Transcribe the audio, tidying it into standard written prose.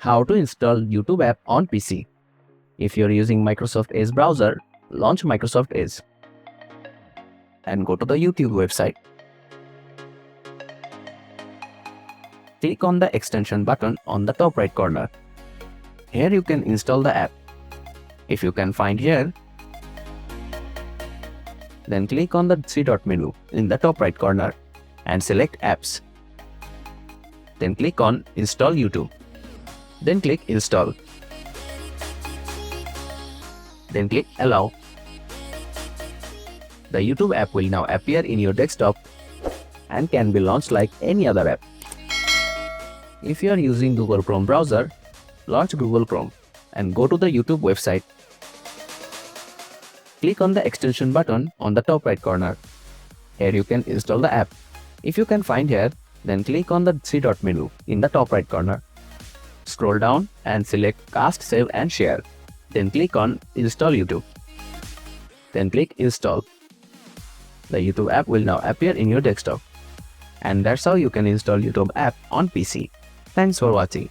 How to install YouTube app on PC. If you're using Microsoft Edge browser, launch Microsoft Edge and go to the YouTube website. Click on the extension button on the top right corner. Here you can install the app. If you can find here, then click on the three-dot menu in the top right corner and select Apps. Then click on Install YouTube. Then click Install. Then click Allow. The YouTube app will now appear in your desktop and can be launched like any other app. If you are using Google Chrome browser, launch Google Chrome and go to the YouTube website. Click on the extension button on the top right corner. Here you can install the app. If you can find here, then click on the three-dot menu in the top right corner. Scroll down and select Cast, Save and Share. Then click on Install YouTube. Then click Install. The YouTube app will now appear in your desktop. And that's how you can install YouTube app on PC. Thanks for watching.